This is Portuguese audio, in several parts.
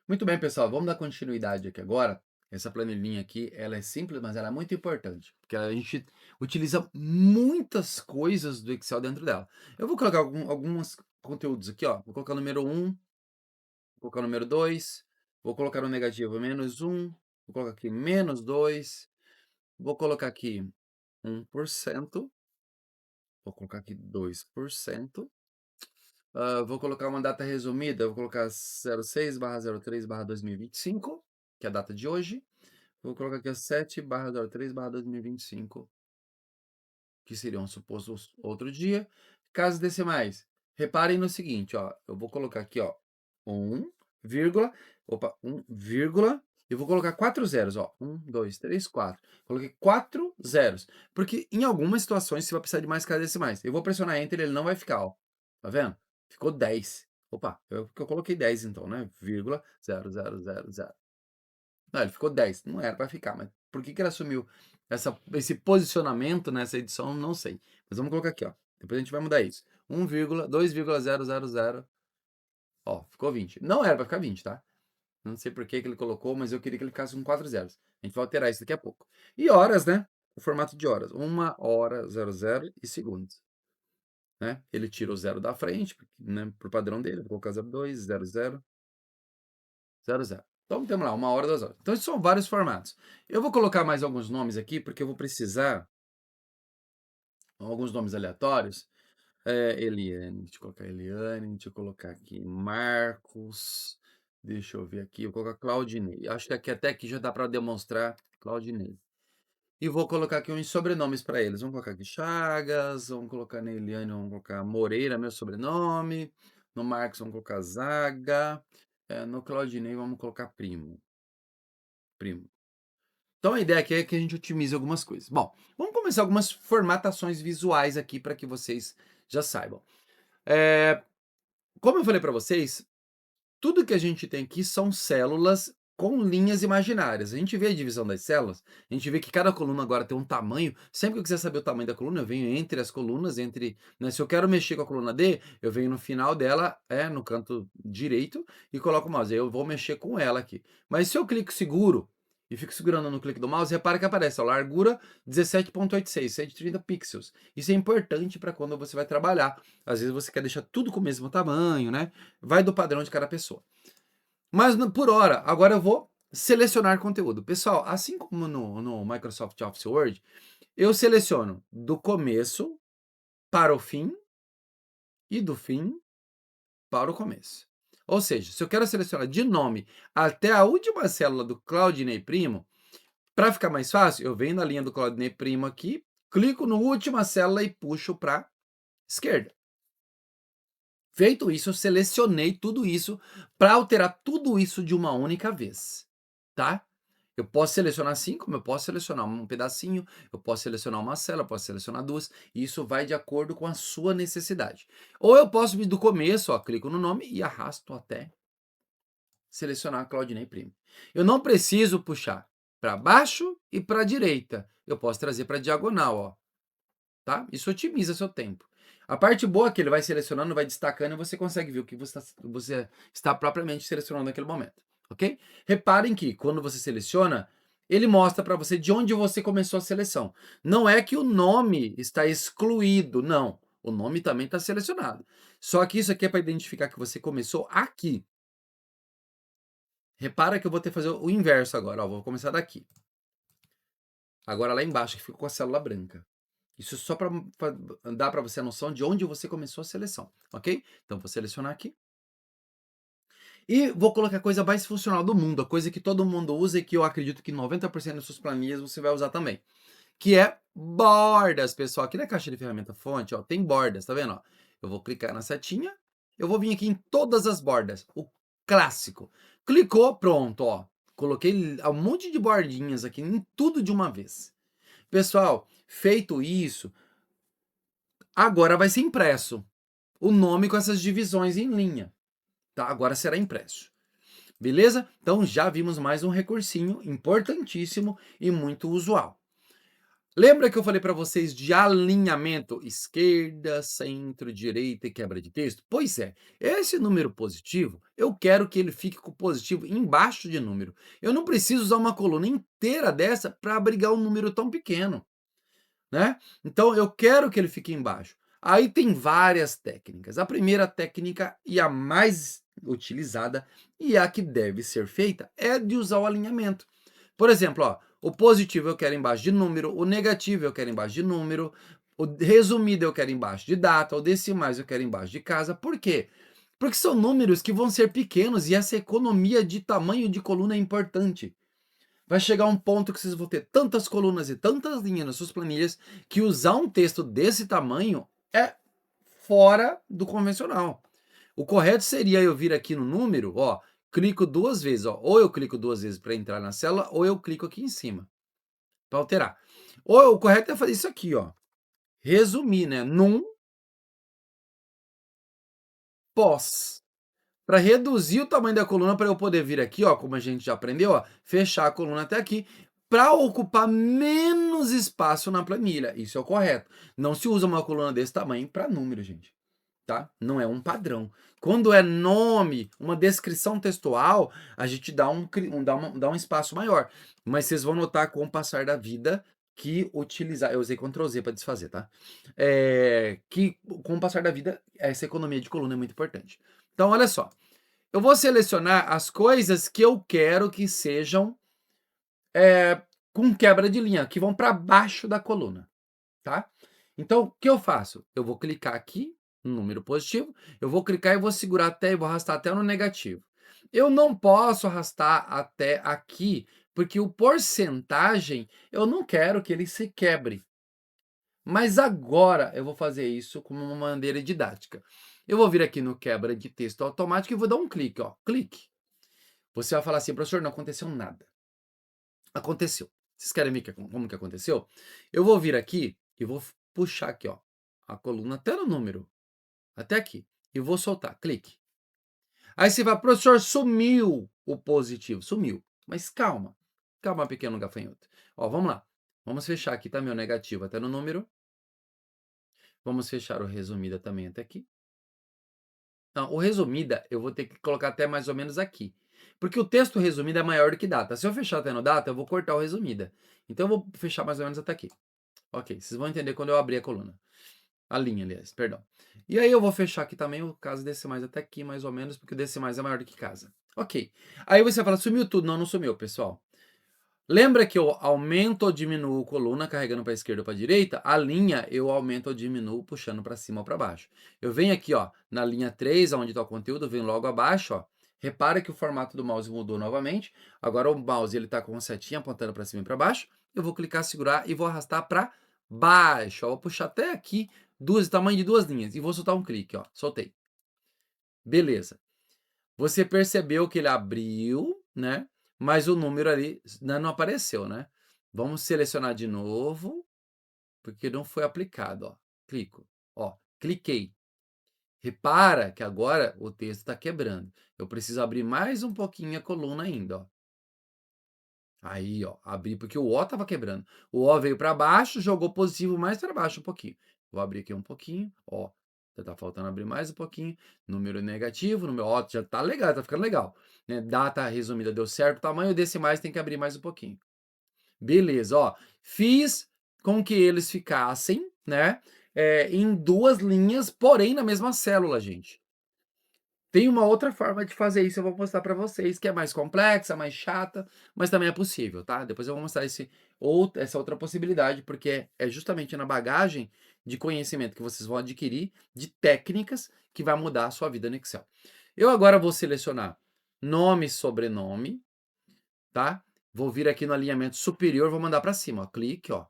Muito bem, pessoal, vamos dar continuidade aqui agora. Essa planilhinha aqui, ela é simples, mas ela é muito importante, porque a gente utiliza muitas coisas do Excel dentro dela. Eu vou colocar alguns conteúdos aqui, ó. Vou colocar o número 1, vou colocar o número 2, vou colocar no negativo -1, vou colocar aqui -2, vou colocar aqui 1%, vou colocar aqui 2%. Vou colocar uma data resumida, vou colocar 06/03/2025, que é a data de hoje. Vou colocar aqui a 7/03/2025, que seria um suposto outro dia. Casas decimais. Reparem no seguinte, ó, eu vou colocar aqui, ó, 1, vírgula, opa, 1, vírgula, eu vou colocar 4 zeros, ó, 1, 2, 3, 4. Coloquei 4 zeros, porque em algumas situações você vai precisar de mais casas decimais. Eu vou pressionar Enter, ele não vai ficar, ó, tá vendo? Ficou 10. Opa, eu coloquei 10 então, né? Vírgula, 0,000. Não, ele ficou 10. Não era para ficar, mas por que ele assumiu esse posicionamento nessa edição, não sei. Mas vamos colocar aqui, ó. Depois a gente vai mudar isso. 1,2,000. Ó, ficou 20. Não era para ficar 20, tá? Não sei por que ele colocou, mas eu queria que ele ficasse com 4 zeros. A gente vai alterar isso daqui a pouco. E horas, né? O formato de horas. 1 hora, 00 e segundos. Né? Ele tira o zero da frente, né, por padrão dele. Vou colocar 02, 00, 00. Então, temos lá, 1 hora, 2 horas. Então, esses são vários formatos. Eu vou colocar mais alguns nomes aqui, porque eu vou precisar, alguns nomes aleatórios. Eliane, deixa eu colocar Eliane, deixa eu colocar aqui Marcos, deixa eu ver aqui, eu vou colocar Claudinei. Acho que aqui até aqui já dá para demonstrar Claudinei. E vou colocar aqui uns sobrenomes para eles. Vamos colocar aqui Chagas, vamos colocar na Eliane, vamos colocar Moreira, meu sobrenome. No Marcos, vamos colocar Zaga. No Claudinei, vamos colocar Primo. Primo. Então a ideia aqui é que a gente otimize algumas coisas. Bom, vamos começar algumas formatações visuais aqui para que vocês já saibam. Como eu falei para vocês, tudo que a gente tem aqui são células com linhas imaginárias. A gente vê a divisão das células, a gente vê que cada coluna agora tem um tamanho. Sempre que eu quiser saber o tamanho da coluna, eu venho entre as colunas, né, se eu quero mexer com a coluna D, eu venho no final dela, no canto direito, e coloco o mouse. Aí eu vou mexer com ela aqui. Mas se eu clico seguro e fico segurando no clique do mouse, repara que aparece a largura 17,86, 130 pixels. Isso é importante para quando você vai trabalhar. Às vezes você quer deixar tudo com o mesmo tamanho, né? Vai do padrão de cada pessoa. Mas por hora, agora eu vou selecionar conteúdo. Pessoal, assim como no Microsoft Office Word, eu seleciono do começo para o fim e do fim para o começo. Ou seja, se eu quero selecionar de nome até a última célula do Claudinei Primo, para ficar mais fácil, eu venho na linha do Claudinei Primo aqui, clico na última célula e puxo para a esquerda. Feito isso, eu selecionei tudo isso para alterar tudo isso de uma única vez, tá? Eu posso selecionar 5, eu posso selecionar um pedacinho, eu posso selecionar uma célula, posso selecionar 2, e isso vai de acordo com a sua necessidade. Ou eu posso vir do começo, ó, clico no nome e arrasto até selecionar a Claudinei Primo. Eu não preciso puxar para baixo e para a direita, eu posso trazer para a diagonal, ó, tá? Isso otimiza seu tempo. A parte boa é que ele vai selecionando, vai destacando e você consegue ver o que você está propriamente selecionando naquele momento, ok? Reparem que quando você seleciona, ele mostra para você de onde você começou a seleção. Não é que o nome está excluído, não. O nome também está selecionado. Só que isso aqui é para identificar que você começou aqui. Repara que eu vou ter que fazer o inverso agora. Ó, vou começar daqui. Agora lá embaixo, que ficou com a célula branca. Isso só para dar para você a noção de onde você começou a seleção, ok? Então, vou selecionar aqui. E vou colocar a coisa mais funcional do mundo, a coisa que todo mundo usa e que eu acredito que 90% das suas planilhas você vai usar também, que é bordas, pessoal. Aqui na caixa de ferramenta fonte, ó, tem bordas, tá vendo? Ó? Eu vou clicar na setinha, eu vou vir aqui em todas as bordas, o clássico. Clicou, pronto, ó. Coloquei um monte de bordinhas aqui em tudo de uma vez. Pessoal, feito isso, agora vai ser impresso o nome com essas divisões em linha, tá? Agora será impresso. Beleza? Então já vimos mais um recursinho importantíssimo e muito usual. Lembra que eu falei para vocês de alinhamento? Esquerda, centro, direita e quebra de texto? Pois é, esse número positivo, eu quero que ele fique com o positivo embaixo de número. Eu não preciso usar uma coluna inteira dessa para abrigar um número tão pequeno, né? Então eu quero que ele fique embaixo. Aí tem várias técnicas. A primeira técnica e a mais utilizada e a que deve ser feita é de usar o alinhamento. Por exemplo, ó, o positivo eu quero embaixo de número, o negativo eu quero embaixo de número, o resumido eu quero embaixo de data, o decimais eu quero embaixo de casa. Por quê? Porque são números que vão ser pequenos e essa economia de tamanho de coluna é importante. Vai chegar um ponto que vocês vão ter tantas colunas e tantas linhas nas suas planilhas que usar um texto desse tamanho é fora do convencional. O correto seria eu vir aqui no número, ó, clico duas vezes, ó, ou eu clico duas vezes para entrar na célula, ou eu clico aqui em cima para alterar. Ou o correto é fazer isso aqui, ó, resumir, né, num pós. Para reduzir o tamanho da coluna, para eu poder vir aqui, ó, como a gente já aprendeu, ó, fechar a coluna até aqui, para ocupar menos espaço na planilha. Isso é o correto. Não se usa uma coluna desse tamanho para número, gente, tá? Não é um padrão. Quando é nome, uma descrição textual, a gente dá dá um espaço maior. Mas vocês vão notar com o passar da vida que utilizar. Eu usei Ctrl Z para desfazer, tá? Que com o passar da vida, essa economia de coluna é muito importante. Então, olha só. Eu vou selecionar as coisas que eu quero que sejam com quebra de linha, que vão para baixo da coluna, tá? Então, o que eu faço? Eu vou clicar aqui no número positivo, eu vou clicar e vou segurar até, e vou arrastar até no negativo. Eu não posso arrastar até aqui, porque o porcentagem, eu não quero que ele se quebre. Mas agora eu vou fazer isso como uma maneira didática. Eu vou vir aqui no quebra de texto automático e vou dar um clique, ó, clique. Você vai falar assim: "Professor, não aconteceu nada". Aconteceu. Vocês querem ver como que aconteceu? Eu vou vir aqui e vou puxar aqui, ó, a coluna até no número, até aqui, e vou soltar, clique. Aí você vai: "Professor, sumiu o positivo", sumiu. Mas calma, calma, pequeno gafanhoto. Ó, vamos lá. Vamos fechar aqui, tá, meu negativo até no número. Vamos fechar o resumida também até aqui. Não, o resumida eu vou ter que colocar até mais ou menos aqui. Porque o texto resumido é maior do que data. Se eu fechar até no data, eu vou cortar o resumida. Então eu vou fechar mais ou menos até aqui. Ok, vocês vão entender quando eu abrir a coluna. A linha, aliás, perdão. E aí eu vou fechar aqui também o caso decimais até aqui, mais ou menos, porque o decimais é maior do que casa. Ok. Aí você vai falar, sumiu tudo. Não, não sumiu, pessoal. Lembra que eu aumento ou diminuo coluna carregando para a esquerda ou para a direita? A linha eu aumento ou diminuo puxando para cima ou para baixo. Eu venho aqui, ó, na linha 3, onde está o conteúdo, venho logo abaixo, ó. Repara que o formato do mouse mudou novamente. Agora o mouse ele está com uma setinha apontando para cima e para baixo. Eu vou clicar, segurar e vou arrastar para baixo. Ó, vou puxar até aqui, tamanho de duas linhas. E vou soltar um clique, ó. Soltei. Beleza. Você percebeu que ele abriu, né, mas o número ali não apareceu, né. Vamos selecionar de novo, porque não foi aplicado, ó. Clico, ó, cliquei. Repara que agora o texto está quebrando. Eu preciso abrir mais um pouquinho a coluna ainda, ó. Aí, ó, abri porque o O estava quebrando. O O veio para baixo, jogou positivo mais para baixo um pouquinho. Vou abrir aqui um pouquinho, ó, já tá faltando abrir mais um pouquinho. Número negativo, número, ó, já tá legal, tá ficando legal, né? Data resumida deu certo, tamanho decimais tem que abrir mais um pouquinho. Beleza, ó, fiz com que eles ficassem, né, em duas linhas, porém na mesma célula, gente. Tem uma outra forma de fazer isso, eu vou mostrar para vocês, que é mais complexa, mais chata, mas também é possível, tá? Depois eu vou mostrar essa outra possibilidade, porque é justamente na bagagem de conhecimento que vocês vão adquirir, de técnicas, que vai mudar a sua vida no Excel. Eu agora vou selecionar nome e sobrenome, tá? Vou vir aqui no alinhamento superior, vou mandar para cima, ó, clique, ó,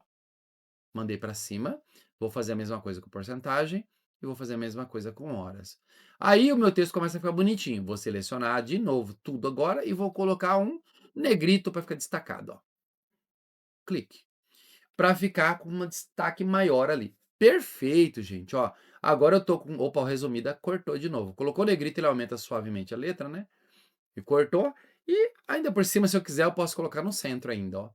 mandei para cima. Vou fazer a mesma coisa com porcentagem e vou fazer a mesma coisa com horas. Aí o meu texto começa a ficar bonitinho. Vou selecionar de novo tudo agora e vou colocar um negrito para ficar destacado, ó. Clique. Para ficar com um destaque maior ali. Perfeito, gente, ó. Agora eu tô com, opa, o resumida cortou de novo. Colocou negrito, ele aumenta suavemente a letra, né? E cortou. E ainda por cima, se eu quiser, eu posso colocar no centro ainda, ó.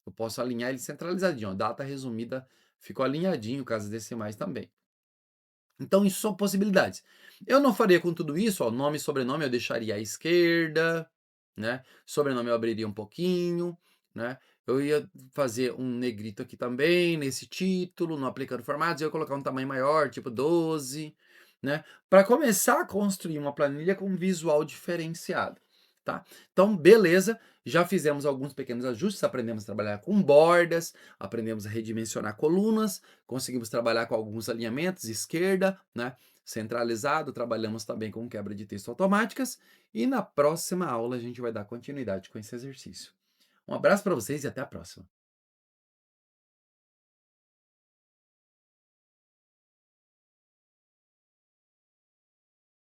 Eu posso alinhar ele centralizadinho, ó, data resumida ficou alinhadinho, casas decimais também. Então isso são possibilidades. Eu não faria com tudo isso, ó, nome e sobrenome eu deixaria à esquerda, né, sobrenome eu abriria um pouquinho, né, eu ia fazer um negrito aqui também, nesse título, no aplicando formatos, eu ia colocar um tamanho maior, tipo 12, né, para começar a construir uma planilha com um visual diferenciado, tá. Então beleza, já fizemos alguns pequenos ajustes, aprendemos a trabalhar com bordas, aprendemos a redimensionar colunas, conseguimos trabalhar com alguns alinhamentos, esquerda, né, centralizado, trabalhamos também com quebra de texto automáticas, e na próxima aula a gente vai dar continuidade com esse exercício. Um abraço para vocês e até a próxima.